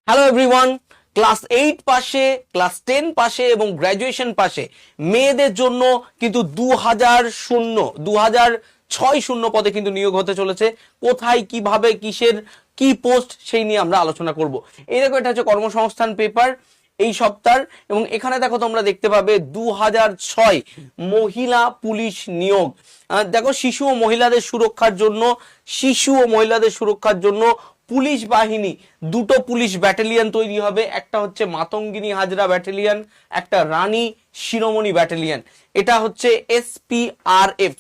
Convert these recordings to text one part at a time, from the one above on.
Hello everyone, class 8 পাশে, class 10 পাশে এবং গ্র্যাজুয়েশন পাশে মেয়েদের জন্য কিন্তু 2006 পদে কিন্তু নিয়োগ হতে চলেছে। কোথায়, কিভাবে, কিসের কি পোস্ট, সেই নিয়ে আমরা আলোচনা করব। এই দেখো, এটা হচ্ছে কর্মসংস্থান পেপার এই সপ্তাহ, এবং এখানে দেখো তোমরা দেখতে পাবে 2006 মহিলা পুলিশ নিয়োগ। দেখো, শিশু ও মহিলাদের সুরক্ষার জন্য পুলিশ বাহিনী, দুটো পুলিশ ব্যাটালিয়ন তৈরি হবে। একটা হচ্ছে মাতঙ্গিনী হাজরা ব্যাটালিয়ন, একটা রানী শিরোমণি ব্যাটালিয়ন। এটা হচ্ছে SPRF,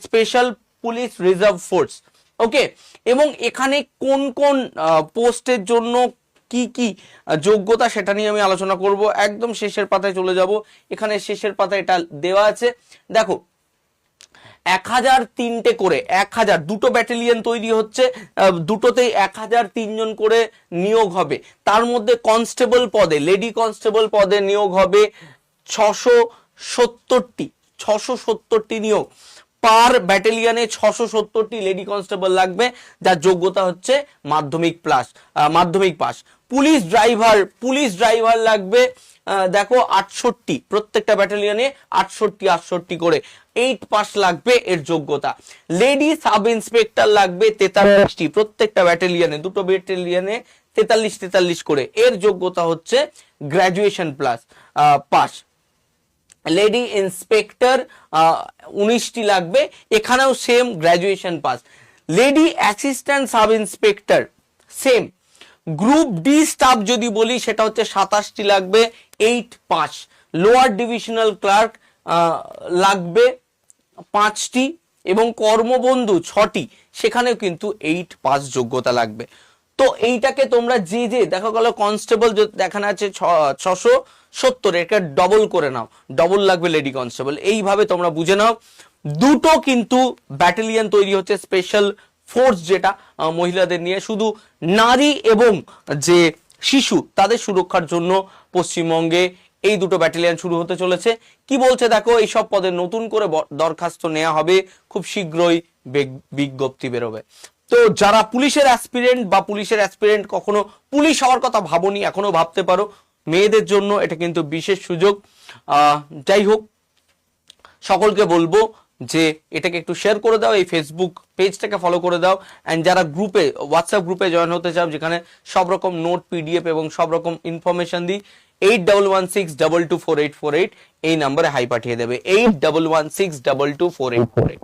special police reserve force. Okay, এবং এখানে কোন কোন পোস্টের জন্য কি কি যোগ্যতা সেটা নিয়ে আমি আলোচনা করব। একদম শেষের পাতায় চলে যাব। এখানে শেষের পাতায় এটা দেওয়া আছে। দেখো, 1003টে করে 1000, দুটো ব্যাটালিয়ন তৈরি হচ্ছে, দুটোতেই 1003 জন করে নিয়োগ হবে। তার মধ্যে কনস্টেবল পদে, লেডি কনস্টেবল পদে নিয়োগ হবে 670টি নিয়োগ। পার ব্যাটালিয়নে 670টি লেডি কনস্টেবল লাগবে, যার যোগ্যতা হচ্ছে মাধ্যমিক পাস। পুলিশ ড্রাইভার লাগবে দেখো 68, প্রত্যেকটা ব্যাটালিয়নে 68 করে 8 পাস লাগবে এর যোগ্যতা। লেডি সাব ইন্সপেক্টর লাগবে 43টি, প্রত্যেকটা ব্যাটালিয়নে, দুটো ব্যাটালিয়নে 43 করে, এর যোগ্যতা হচ্ছে গ্র্যাজুয়েশন পাস। লেডি ইন্সপেক্টর 19টি লাগবে, এখানেও same graduation pass. Lady assistant sub inspector same. Group D staff যদি বলি, সেটা হচ্ছে 27টি লাগবে, 8 পাস। লোয়ার ডিভিশনাল ক্লার্ক লাগবে 5টি, এবং কর্মবন্ধু 6টি, সেখানেও কিন্তু 8 পাস যোগ্যতা লাগবে। তো এইটাকে তোমরা যে দেখা গেল কনস্টেবল দেখানো আছে 670, এটা ডবল করে নাও, ডবল লাগবে লেডি কনস্টেবল। এইভাবে তোমরা বুঝে নাও। দুটো কিন্তু ব্যাটালিয়ন তৈরি হচ্ছে, স্পেশাল ফোর্স, যেটা মহিলাদের নিয়ে, শুধু নারী এবং যে শিশু তাদের সুরক্ষার জন্য পশ্চিমবঙ্গে এই দুটো ব্যাটালিয়ন শুরু হতে চলেছে। কি বলছে দেখো, এইসব পদে নতুন করে দরখাস্ত নেওয়া হবে, খুব শীঘ্রই বিজ্ঞপ্তি বেরোবে। তো যারা পুলিশের অ্যাসপিরেন্ট কখনো পুলিশ হওয়ার কথা ভাবনি, এখনো ভাবতে পারো, মেয়েদের জন্য এটা কিন্তু বিশেষ সুযোগ। যাই হোক, সকলকে বলবো যে এটাকে একটু শেয়ার করে দাও, এই ফেসবুক পেজটাকে ফলো করে দাও, অ্যান্ড যারা হোয়াটসঅ্যাপ গ্রুপে জয়েন হতে চাও, যেখানে সব রকম নোট, PDF এবং সব রকম ইনফরমেশন দিই, 8116224848 এই নাম্বারে হাই পাঠিয়ে দেবে, 8116224848।